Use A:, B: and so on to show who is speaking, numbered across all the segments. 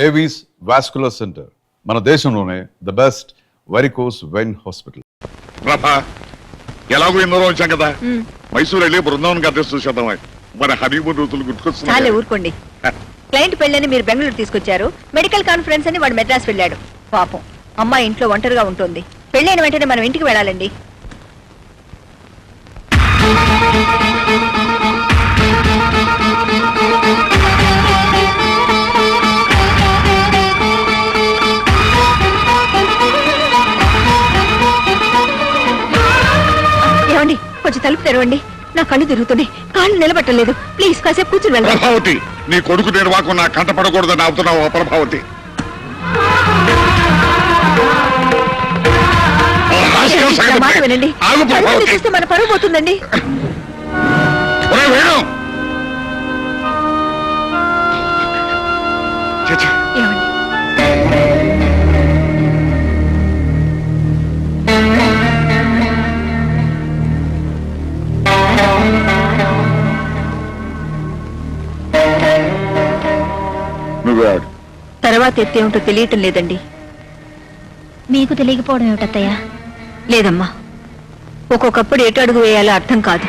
A: Avis vascular centre మన దేశంలోనే the best varicose vein hospital.
B: ప్రభా ఎలాగో ఎన్నో వచ్చాం కదా, మైసూర్ వెళ్ళి బృందావన్ అడ్రస్ చూసేద్దాం. మన హనీమూన్ రోజులు గుర్తుకొస్తున్నాయి.
C: ఊరుకోండి. క్లయింట్ పెళ్ళని మీరు బెంగళూరు తీసుకొచ్చారు, మెడికల్ కాన్ఫరెన్స్ అని వాడు మెడ్రాస్ వెళ్ళాడు. పాపం అమ్మాయి ఇంట్లో ఒంటరిగా ఉంటుంది. పెళ్ళైన వెంటనే మనం ఇంటికి వెళ్ళాలండి. ఏమండి, కొంచెం తలుపు తెరవండి. నా కళ్ళు తిరుగుతున్నాయి, కాళ్ళు నిలబట్టలేదు. ప్లీజ్ కాసేపు కూర్చుని వెళ్ళండి.
B: ప్రభావతి, నీ కొడుకు నిర్వాహకం నా కంటపడకూడదని ఆపుతున్నావు. ప్రభావతి,
C: మాట వినండి. చూస్తే మన పరువు పోతుందండి. తర్వాత ఎత్తేమిటో తెలియటం లేదండి.
D: మీకు తెలియకపోవడం ఏమిటత్తయ్యా?
C: లేదమ్మా, ఒక్కొక్కప్పుడు ఎటు అడుగు వేయాలో అర్థం కాదు.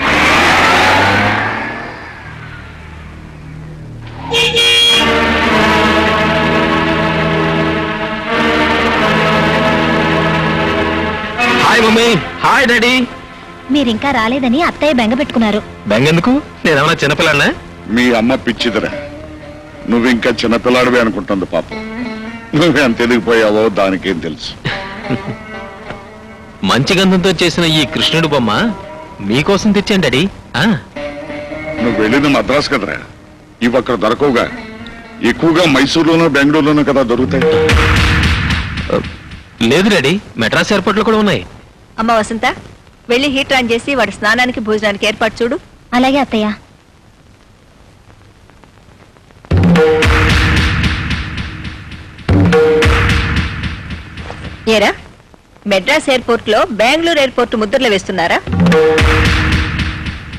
E: Hi mummy. Hi daddy.
D: మీరింకా రాలేదని అత్తయ్య బెంగ పెట్టుకున్నారు.
E: బెంగెందుకు? నేనేమన్నా చిన్నపిల్లన్నా?
B: మీ అమ్మ పిచ్చిదిరా, నువ్వు ఇంకా చిన్నపిల్లాడివే అనుకుంటుంది. పాపం, నువ్వేం తెలియపోయావో దానికేం తెలుసు.
E: మంచి గంధంతో చేసిన ఈ కృష్ణుడు బొమ్మ మీకోసం తెచ్చాను డాడీ.
B: నువ్వు వెళ్ళింది మద్రాసు కదరా, ఇవి అక్కడ దొరకవుగా. ఎక్కువగా మైసూరులోనూ బెంగళూరులోనూ కదా దొరుకుతాయి.
E: లేదు డాడీ, మెడ్రాస్ ఎయిర్పోర్ట్లో కూడా ఉన్నాయి.
C: అమ్మ వసంత, వెళ్ళి హీటర్ ఆన్ చేసి వాడి స్నానానికి భోజనానికి ఏర్పాటు చూడు.
D: అలాగే అత్తయ్య.
C: ఏరా, మెడ్రాస్ ఎయిర్పోర్ట్ లో బెంగళూరు ఎయిర్పోర్ట్ ముద్రలు వేస్తున్నారా?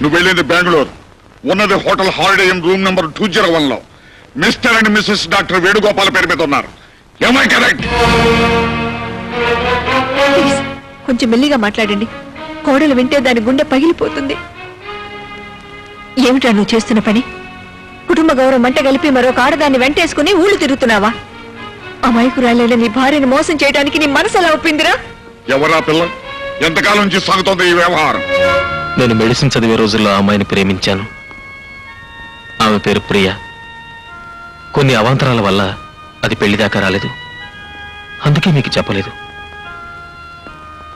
B: నువ్వు వెళ్ళింది బెంగళూరు, ఉన్నది hotel Holiday Inn room number 201 లో Mr and Mrs doctor Venugopal పేరు మీద ఉన్నారు. ఏమై కరెక్ట్?
C: కొంచెం మెల్లిగా మాట్లాడండి. కోడలు వింటే దాని గుండె పగిలిపోతుంది. ఏమిటా నువ్వు చేస్తున్న పని? కుటుంబ గౌరవం మంట కలిపి మరొక ఆడదాన్ని వెంటేసుకుని ఊళ్ళు తిరుగుతున్నావా? అమాయకురాలైన నీ భార్యను మోసం చేయడానికి నీ మనసు ఎలా ఒప్పిందిరా?
B: ఎవరా పిల్ల? ఎంతకాలం నుంచి సాగుతోంది ఈ వ్యవహారం?
E: నేను మెడిసిన్ చదివే రోజుల్లో ఆ అమ్మాయిని ప్రేమించాను. ఆమె పేరు ప్రియ. కొన్ని అవాంతరాల వల్ల అది పెళ్లి దాకా రాలేదు. అందుకే మీకు చెప్పలేదు.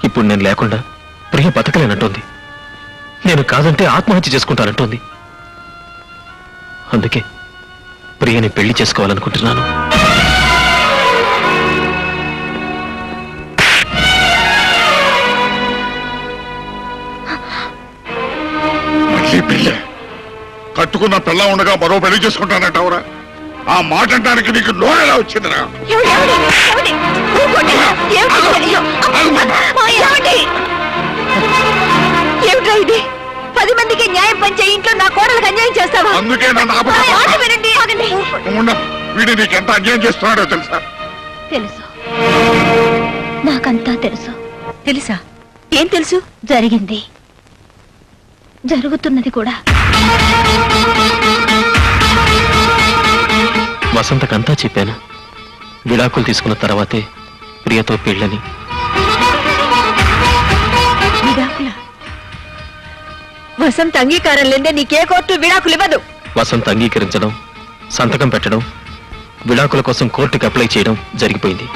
E: ఇప్పుడు నేను లేకుండా ప్రియ బతకలేనంటోంది. నేను కాదంటే ఆత్మహత్య చేసుకుంటానంటోంది. అందుకే ప్రియని పెళ్లి చేసుకోవాలనుకుంటున్నాను.
B: కట్టుకున్న పిల్ల ఉండగా మరో పెళ్లి చేసుకుంటానంటావురా? ఆ మాట అంటానికి నీకు నోరెలా వచ్చిందిరా?
C: ఏమిట్రా ఇది? 10 మందికి న్యాయం పంచే ఇంట్లో నా కోడలకు అన్యాయం చేస్తావా?
B: అందుకే వీడి నీకెంత అన్యాయం చేస్తున్నాడో తెలుసా?
D: తెలుసు, నాకంతా తెలుసు.
C: తెలుసా? ఏం తెలుసు?
D: జరిగింది, జరుగుతున్నది కూడా.
E: వసంతకంతా చెప్పాను. విడాకులు తీసుకున్న తర్వాతే ప్రియతో పెళ్ళని.
C: విడాకుల? వసంత అంగీకారం లేదే నీకే కోర్టు విడాకులు ఇవ్వదు.
E: వసంత అంగీకరించడం, సంతకం పెట్టడం, విడాకుల కోసం కోర్టుకి అప్లై చేయడం జరిగిపోయింది.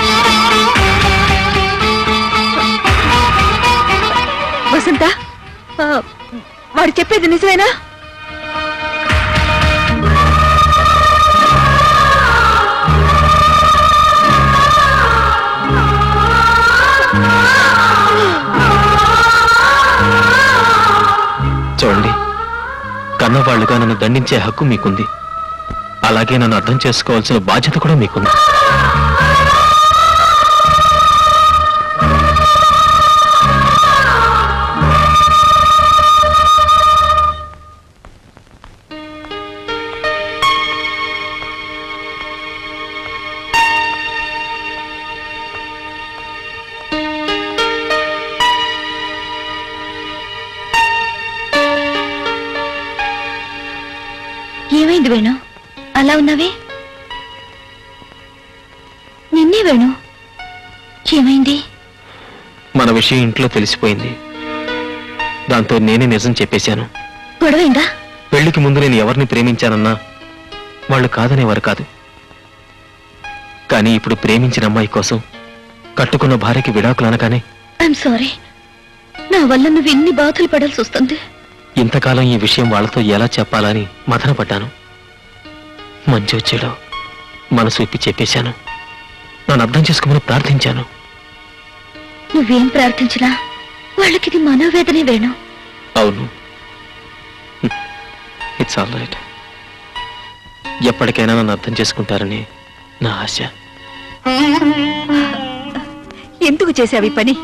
C: వసంత, వాడు చెప్పేది నిజమేనా?
E: చూడండి, కన్నవాళ్లుగా నన్ను దండించే హక్కు మీకుంది. అలాగే నన్ను అర్థం చేసుకోవాల్సిన బాధ్యత కూడా మీకుంది.
D: వేణు అలా ఉన్నావే? నిన్నే వేణు, ఏమైంది?
E: మన విషయం ఇంట్లో తెలిసిపోయింది. దాంతో నేనే నిజం చెప్పేశాను.
D: గొడవైందా?
E: పెళ్లికి ముందు నేను ఎవరిని ప్రేమించానన్నా వాళ్ళు కాదనేవారు కాదు. కానీ ఇప్పుడు ప్రేమించిన అమ్మాయి కోసం కట్టుకున్న భార్యకి విడాకులు అనగానే
D: ఐఎమ్ సారీ, నా వల్ల నువ్వు ఎన్ని బాధలు పడాల్సి వస్తుంది.
E: ఇంతకాలం ఈ విషయం వాళ్ళతో ఎలా చెప్పాలని మదన పడ్డాను. మంచి వచ్చేలో మనసు విప్పి చెప్పేశాను. నన్ను అర్థం చేసుకోమని ప్రార్థించాను.
D: నువ్వేం ప్రార్థించినా వాళ్ళకిది మనోవేదనే వేణు.
E: అవును, ఇట్స్ ఆల్ రైట్. ఎప్పటికైనా నన్ను అర్థం చేసుకుంటారని నా ఆశ.
C: ఎందుకు చేసావు ఈ పని?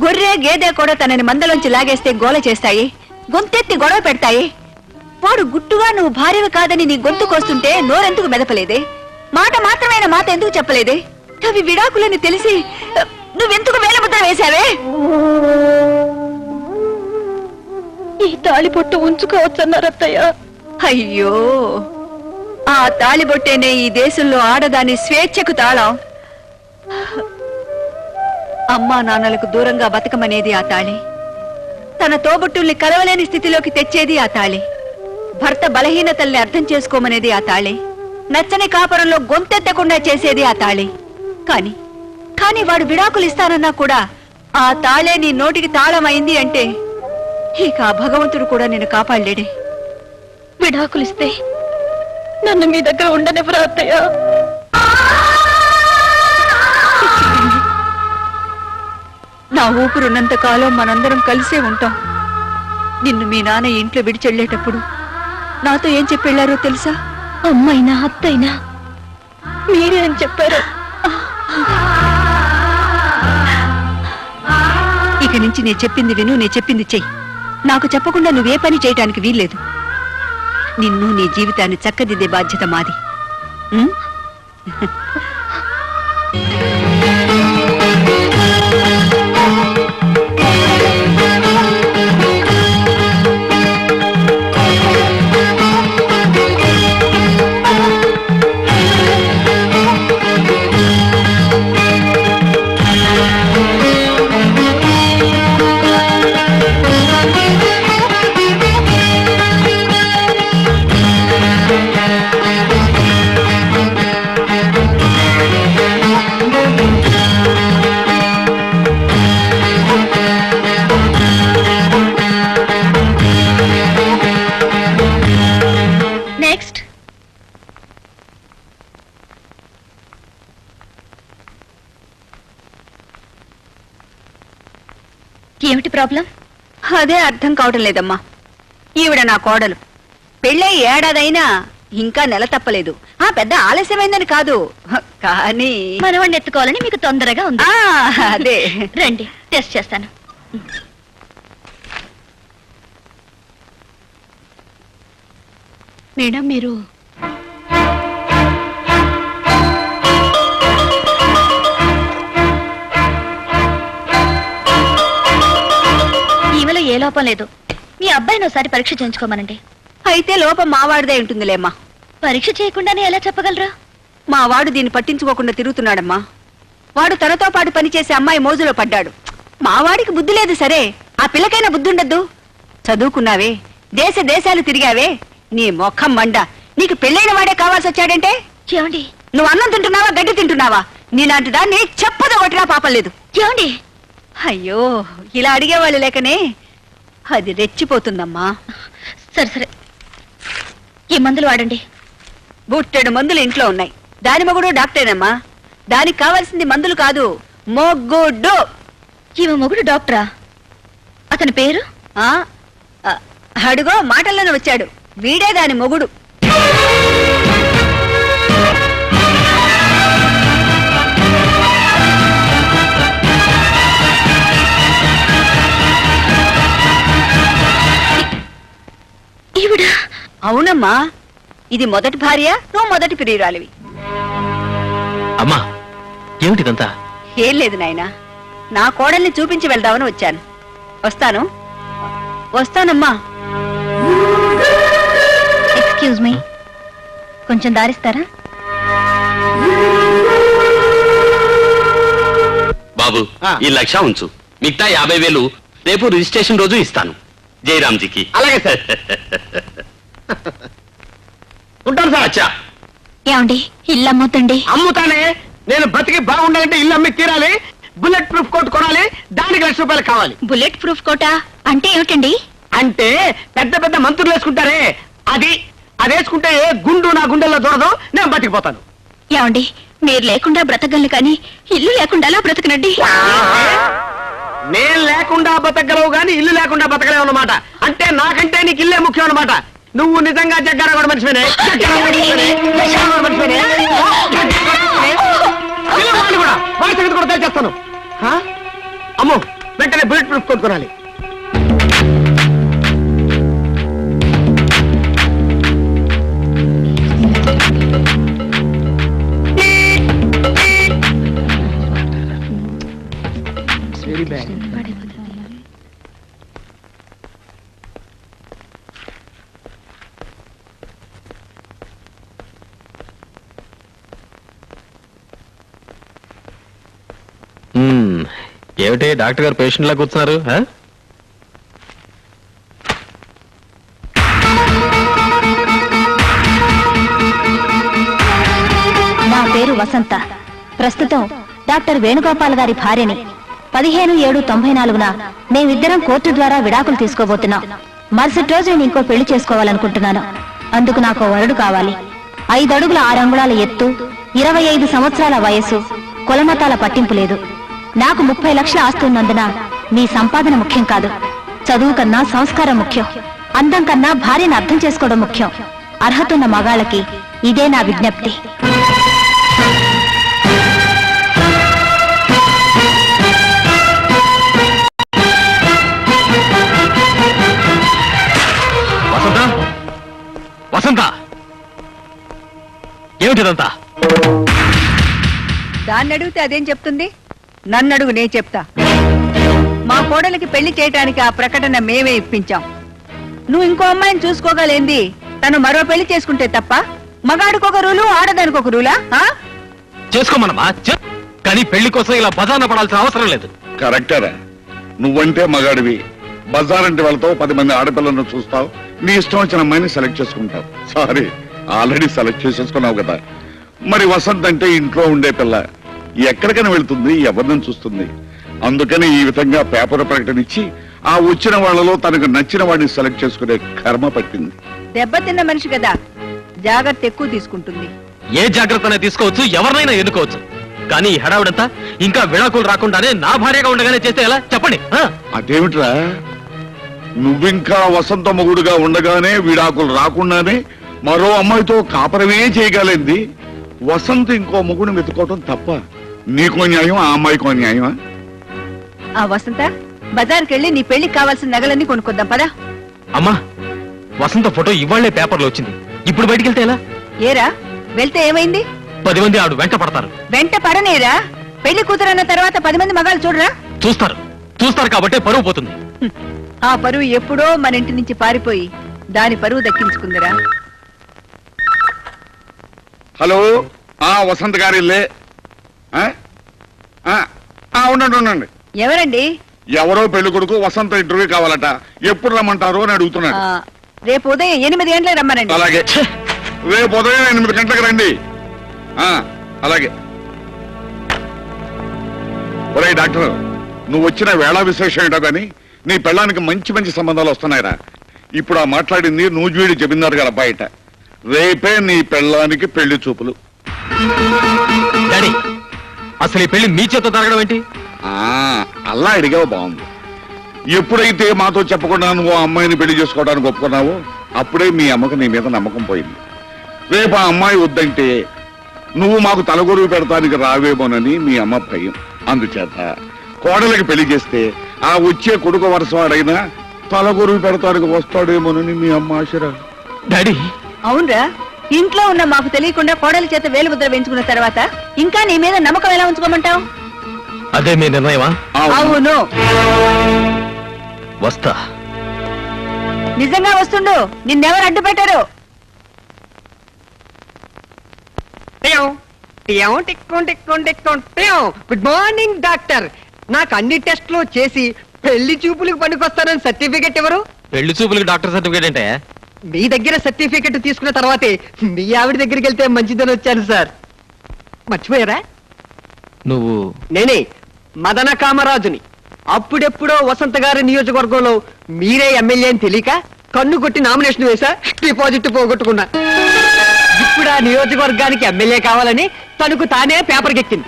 C: గొర్రె గేదె కూడా తనని మందలోంచి లాగేస్తే గోల చేస్తాయి, గొంతెత్తి గొడవ పెడతాయి. వాడు గుట్టుగా నువ్వు భార్యవి కాదని నీ గొంతు కోస్తుంటే నోరెందుకు మెదపలేదే? మాట మాత్రమైన మాట ఎందుకు చెప్పలేదే? అవి విడాకులని తెలిసి నువ్వెందుకు వేలముద్ర వేశావే?
D: ఈ తాళిపొట్టు ఉంచుకోవచ్చన్నారు అత్తయ్య.
C: అయ్యో, ఆ తాళిబొట్టేనే ఈ దేశంలో ఆడదాని స్వేచ్ఛకు తాళం. అమ్మా నాన్నలకు దూరంగా బతకమనేది ఆ తాళి. తన తోబుట్టుల్ని కలవలేని స్థితిలోకి తెచ్చేది ఆ తాళి. భర్త బలహీనతల్ని అర్థం చేసుకోమనేది ఆ తాళి. నచ్చని కాపురంలో గొంతెత్తకుండా చేసేది ఆ తాళి. కానీ వాడు విడాకులు ఇస్తానన్నా కూడా ఆ తాళే నీ నోటికి తాళమైంది అంటే ఇక ఆ భగవంతుడు కూడా నేను కాపాడలేడే.
D: విడాకులిస్తే నన్ను మీ దగ్గర ఉండనివ్వరా అత్తయ్య?
C: నా ఊపిరున్నంత కాలం మనందరం కలిసే ఉంటాం. నిన్ను మీ నాన్న ఇంట్లో విడిచెళ్ళేటప్పుడు నాతో ఏం చెప్పెళ్లారో తెలుసా?
D: అమ్మైనా అత్తైనా మీరే అని చెప్పారు.
C: ఇక నుంచి నేను చెప్పింది విను, నేను చెప్పింది చెయ్యి. నాకు చెప్పకుండా నువ్వే పని చేయటానికి వీల్లేదు. నిన్ను నీ జీవితాన్ని చక్కదిద్దే బాధ్యత మాది. ఉం?
D: నెక్స్ట్. ఏమిటి ప్రాబ్లం?
C: అదే అర్థం కావటం లేదమ్మా. ఈవిడ నా కోడలు. పెళ్ళై ఏడాదైనా ఇంకా నెల తప్పలేదు. ఆ పెద్ద ఆలస్యమైందని కాదు, కానీ
D: మనవాడిని ఎత్తుకోవాలని మీకు తొందరగా ఉంది.
C: అదే.
D: రండి, టెస్ట్ చేస్తాను. మేడం, మీరు ఈమెలో ఏ లోపం లేదు. మీ అబ్బాయిని ఒకసారి పరీక్ష చేయించుకోమనండి.
C: అయితే లోపం మావాడిదే ఉంటుందిలేమ్మా.
D: పరీక్ష చేయకుండానే ఎలా చెప్పగలరా?
C: మా వాడు దీన్ని పట్టించుకోకుండా తిరుగుతున్నాడమ్మా. వాడు తనతో పాటు పనిచేసే అమ్మాయి మోజులో పడ్డాడు. మావాడికి బుద్ధి లేదు సరే, ఆ పిల్లకైనా బుద్ధి ఉండద్దు? చదువుకున్నావే, దేశాలు తిరిగావే, నీ మొఖం మండ. నీకు పెళ్ళైన వాడే కావాల్సి వచ్చాడంటే
D: ఏమండి?
C: నువ్వు అన్నం తింటున్నావా, గడ్డి తింటున్నావా? నీలాంటి దాన్ని చెప్పదు కొట్టినా పాపం లేదు.
D: ఏమండి?
C: అయ్యో, ఇలా అడిగేవాళ్ళు లేకనే అది రెచ్చిపోతుందమ్మా.
D: సరే సరే, ఈ మందులు వాడండి.
C: బుట్టెడు మందులు ఇంట్లో ఉన్నాయి. దాని మొగుడు డాక్టరేనమ్మా. దానికి కావాల్సింది మందులు కాదు, మొగ్గుడు.
D: ఈమె మొగుడు డాక్టరా? అతని పేరు?
C: ఆ అడుగో మాటల్లోనే వచ్చాడు. వీడే దాని మొగుడు.
D: ఈవిడ?
C: అవునమ్మా, ఇది మొదటి భార్య, నువ్వు మొదటి ప్రియురాలివి.
E: అమ్మా, ఏమిటిదంతా?
C: ఏం లేదు నాయనా, నా కోడల్ని చూపించి వెళ్దామని వచ్చాను. వస్తానమ్మా.
D: ఎక్స్క్యూజ్ మీ, కొంచెం దారిస్తారా?
F: బాబు ఈ 1,00,000 ఉంచు, మిగతా 50,000 రేపు రిజిస్ట్రేషన్ రోజు ఇస్తాను జయరామ్జీకి.
G: అలాగే సార్. ఉంటాను సార్.
F: అచ్చా
D: ఏమండి, ఇల్లు అమ్ముతండి.
G: అమ్ముతానే. నేను బతికి బాగుండాలంటే ఇల్లు అమ్మి తీరాలి. బుల్లెట్ ప్రూఫ్ కోట్ కొనాలి. దానికి ₹1,00,000 కావాలి.
D: బుల్లెట్ ప్రూఫ్ కోటా అంటే ఏమిటండి?
G: అంటే పెద్ద పెద్ద మంత్రులు వేసుకుంటారే అది వేసుకుంటే ఏ గుండు నా గుండెల్లో దూరదు. నేను బతికిపోతాను.
D: ఏమండి, మీరు లేకుండా బ్రతకగలను కానీ ఇల్లు లేకుండా ఎలా బ్రతకనండి?
G: నేను లేకుండా బతకగలవు గాని ఇల్లు లేకుండా బతకలేవు అన్నమాట. అంటే నాకంటే నీకు ఇల్లే ముఖ్యం అన్నమాట. నువ్వు నిజంగా జగ్గారా కూడా మనిషివేనే. వాడి సంగతి కూడా తెలిచేస్తాను. అమ్మో, వెంటనే బుల్లెట్ ప్రూఫ్ కొనుక్కోనాలి.
E: ఏమిటి డాక్టర్ గారు పేషెంట్ లా కూర్చున్నారు?
D: నా పేరు వసంత. ప్రస్తుతం డాక్టర్ వేణుగోపాల్ గారి భార్యని. 15/7/94న మేమిద్దరం కోర్టు ద్వారా విడాకులు తీసుకోబోతున్నాం. మరుసటి రోజు నేను ఇంకో పెళ్లి చేసుకోవాలనుకుంటున్నాను. అందుకు నాకు వరుడు కావాలి. 5 అడుగుల 6 అంగుళాల ఎత్తు, 25 సంవత్సరాల వయస్సు, కులమతాల పట్టింపు లేదు. నాకు 30 లక్షల ఆస్తి ఉన్నందున మీ సంపాదన ముఖ్యం కాదు. చదువు కన్నా సంస్కారం ముఖ్యం. అందం కన్నా భార్యను అర్థం చేసుకోవడం ముఖ్యం. అర్హతున్న మగాళ్ళకి ఇదే నా విజ్ఞప్తి.
E: వసంత, వసంత, ఏమిటిదంతా?
C: దాన్ని అడిగితే అదేం చెప్తుంది? నన్ను అడుగు, నేను చెప్తా. మా కోడలికి పెళ్లి చేయటానికి ఆ ప్రకటన మేమే ఇప్పించాం. నువ్వు ఇంకో అమ్మాయిని చూసుకోగలేంది తను మరో పెళ్లి చేసుకుంటే తప్ప? మగాడికొక రూలు, ఆడదానికి ఒక రూలా?
E: చేసుకోమనమా, కానీ పెళ్లి కోసం ఇలా బజార్న పడాల్సిన అవసరం లేదు.
B: కరెక్టరా? నువ్వంటే మగాడివి, బజారంటి వాళ్ళతో 10 మంది ఆడపిల్లలను చూస్తావు, నీ ఇష్టం వచ్చిన అమ్మాయిని సెలెక్ట్ చేసుకుంటావు. సారీ, ఆల్రెడీ సెలెక్ట్ చేసేసుకున్నావు కదా. మరి వసంత్ అంటే ఇంట్లో ఉండే పిల్ల, ఎక్కడికైనా వెళ్తుంది, ఎవరిని చూస్తుంది. అందుకని ఈ విధంగా పేపర్ ప్రకటన ఇచ్చి ఆ వచ్చిన వాళ్ళలో తనకు నచ్చిన వాడిని సెలెక్ట్ చేసుకునే కర్మ పట్టింది.
C: దెబ్బతిన్న మనిషి కదా, జాగ్రత్త ఎక్కువ తీసుకుంటుంది.
E: ఏ జాగ్రత్తనే తీసుకోవచ్చు, ఎవరినైనా ఎన్నుకోవచ్చు. కానీ ఈ హడావిడంతా ఇంకా విడాకులు రాకుండానే నా భార్యగా ఉండగానే చేస్తే ఎలా చెప్పండి?
B: అదేమిట్రా, నువ్వింకా వసంత మొగుడుగా ఉండగానే విడాకులు రాకుండానే మరో అమ్మాయితో కాపరమే చేయగలింది. వసంత్ ఇంకో మొగుడు వెతుకోవటం తప్ప? నీకో న్యాయం, ఆ అమ్మాయికో న్యాయమా?
C: ఆ వసంత, బజార్కి వెళ్ళి నీ పెళ్లికి కావాల్సిన నగలన్నీ కొనుక్కొద్దాం పదా.
E: అమ్మా, వసంత ఫోటో ఇవాళ్లే పేపర్లో వచ్చింది. ఇప్పుడు బయటికి వెళ్తే ఎలా?
C: ఏరా, వెళ్తే ఏమైంది?
E: 10 మంది ఆవిడ వెంట పడతారు.
C: వెంట పడనేరా? పెళ్లి కూతురన్న తర్వాత 10 మంది మగాళ్ళు చూడరా?
E: చూస్తారు కాబట్టి పరువు పోతుంది.
C: ఆ పరువు ఎప్పుడో మన ఇంటి నుంచి పారిపోయి దాని పరువు దక్కించుకుందిరా.
B: హలో, వసంత్ గారి ఇల్లే? ఉండండి ఉండండి.
C: ఎవరండి?
B: ఎవరో పెళ్లి కొడుకు వసంత ఇంటర్వ్యూ కావాలట, ఎప్పుడు రమ్మంటారు అని అడుగుతున్నాడు.
C: రేపు ఉదయం 8 గంటలకు రమ్మనండి.
B: అలాగే, రేపు ఉదయం 8 గంటలకు రండి. అలాగే. ఒరే డాక్టర్, నువ్వు వచ్చిన వేళ విశేషం ఏంటో కానీ నీ పెళ్ళానికి మంచి మంచి సంబంధాలు వస్తున్నాయిరా. ఇప్పుడు ఆ మాట్లాడింది నూజివీడి జమీందారు గారు బయట. రేపే నీ పెళ్ళానికి పెళ్లి చూపులు.
E: డాడీ, అసలు ఈ పెళ్లి మీ చేత జరగడం ఏంటి?
B: అలా అడిగావు, బాగుంది. ఎప్పుడైతే మాతో చెప్పకుండా నువ్వు ఆ అమ్మాయిని పెళ్లి చేసుకోవడానికి ఒప్పుకున్నావో అప్పుడే మీ అమ్మకు నీ మీద నమ్మకం పోయింది. రేపు ఆ అమ్మాయి వద్దంటే నువ్వు మాకు తలగొరువు పెడతానికి రావేమోనని మీ అమ్మ భయం. అందుచేత కోడలికి పెళ్లి చేస్తే ఆ వచ్చే కొడుకు వరుసవాడైనా తలగొరువు పెడతానికి వస్తాడేమోనని మీ అమ్మ ఆశరా.
E: డాడీ,
C: అవునరా, ఇంట్లో ఉన్న మాకు తెలియకుండా కోడలి చేత వేలుముద్ర వేయించుకున్న తర్వాత ఇంకా నీ మీద నమ్మకం ఎలా ఉంచుకోమంటావు?
E: అదే మీ నిర్ణయమా?
C: అవును.
E: వస్తా.
C: నిజంగా వస్తుండు, నిన్నెవరు అడ్డు పెట్టారు?
G: Good morning doctor. నాకు అన్ని టెస్టులు చేసి పెళ్లి చూపులకు పనికొస్తానని సర్టిఫికెట్ ఎవరు?
E: పెళ్లి చూపులకి డాక్టర్ సర్టిఫికేట్ అంటే
G: మీ దగ్గర సర్టిఫికెట్ తీసుకున్న తర్వాతే మీ ఆవిడ దగ్గరికి వెళ్తే మంచిదని వచ్చాను సార్. మర్చిపోయారా?
E: నువ్వు
G: నేనే మదన కామరాజుని. అప్పుడెప్పుడో వసంత గారి నియోజకవర్గంలో మీరే ఎమ్మెల్యే అని తెలియక కన్ను కొట్టి నామినేషన్ వేసా, డిపాజిట్ పోగొట్టుకున్నా. ఇప్పుడు ఆ నియోజకవర్గానికి ఎమ్మెల్యే కావాలని తనకు తానే పేపర్కి ఎక్కింది.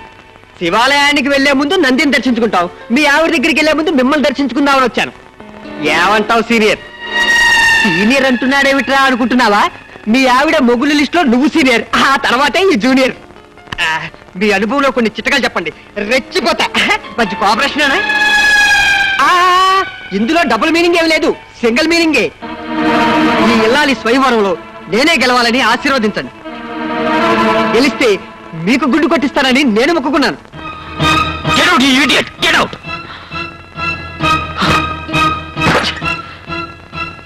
G: శివాలయానికి వెళ్లే ముందు నందిని దర్శించుకుంటాం, మీ ఆవిడ దగ్గరికి వెళ్లే ముందు మిమ్మల్ని దర్శించుకుందామని వచ్చాను. ఏమంటావు సీనియర్? సీనియర్ అంటున్నాడేమిట్రా అనుకుంటున్నావా? మీ ఆవిడ మొగుళ్ళ లిస్ట్ లో నువ్వు సీనియర్, ఆ తర్వాతే ఈ జూనియర్. మీ అనుభవంలో కొన్ని చిట్టకాలు చెప్పండి, రెచ్చిపోతా. మంచి కోఆపరేషన్. ఇందులో డబుల్ మీనింగ్ ఏమి లేదు, సింగిల్ మీనింగే. ఈ ఇల్లాలి స్వయంవరంలో నేనే గెలవాలని ఆశీర్వదించండి. గెలిస్తే మీకు గుడ్డు కొట్టిస్తానని నేను మొక్కుకున్నాను.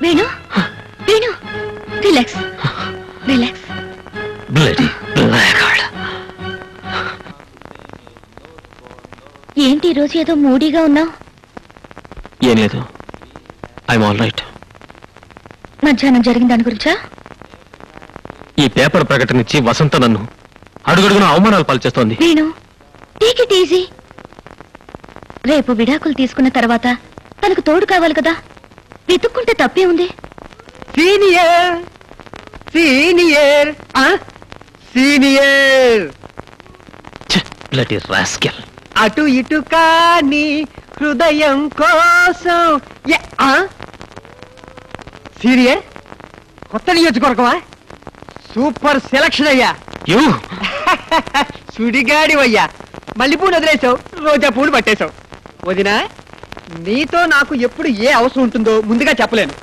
D: Venu Venu relax relax. ఏంటి ఈ రోజు ఏదో మూడీగా ఉన్నావు?
E: ఏం లేదు, ఐఎమ్ ఆల్ రైట్.
D: మధ్యాహ్నం జరిగిన దాని గురించా?
E: ఈ పేపర్ ప్రకటన ఇచ్చి వసంత నన్ను అడుగడుగున అవమానాలు పాల్చేస్తోంది.
D: Venu take it easy. రేపు విడాకులు తీసుకున్న తర్వాత తనకు తోడు కావాలి కదా, వెతుక్కుంటే తప్పే ఉంది.
G: Senior senior senior.
E: Bloody rascal.
G: అటు ఇటు కాని హృదయం కోసం. సీనియర్ కొత్త నియోజకవర్గమా? సూపర్ సెలక్షన్ అయ్యా.
E: యూ
G: సుడిగాడివయ్యా. మల్లెపూలు వదిలేసావు, రోజా పూలు పట్టేశావు. వదినా, నీతో నాకు ఎప్పుడు ఏ అవసరం ఉంటుందో ముందుగా చెప్పలేను.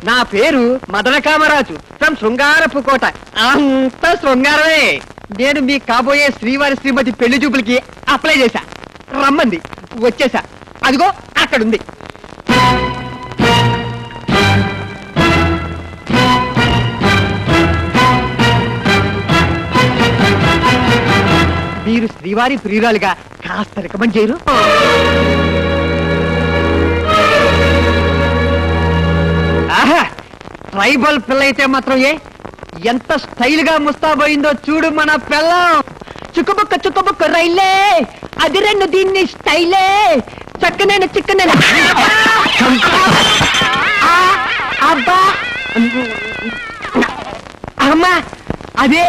G: నా పేరు మదన కామరాజు ఫ్రమ్ శృంగారపు కోట. అంత శృంగారమే. నేను మీ కాబోయే శ్రీవారి శ్రీమతి పెళ్లి చూపులకి అప్లై చేశా. రమ్మంది, వచ్చేసా. అదిగో అక్కడుంది. మీరు శ్రీవారి ప్రియురాలుగా కాస్త రికమెండ్ చేయరు? ఆహా, ట్రైబల్ పిల్ల అయితే మాత్రం ఎంత స్టైల్ గా ముస్తాబోయిందో చూడు మన పిల్లం. చుక్కబుక్క రైలే, అది రెండు దీన్ని స్టైలే. చక్కనైన చిక్కనైన అబ్బా అమ్మా, అదే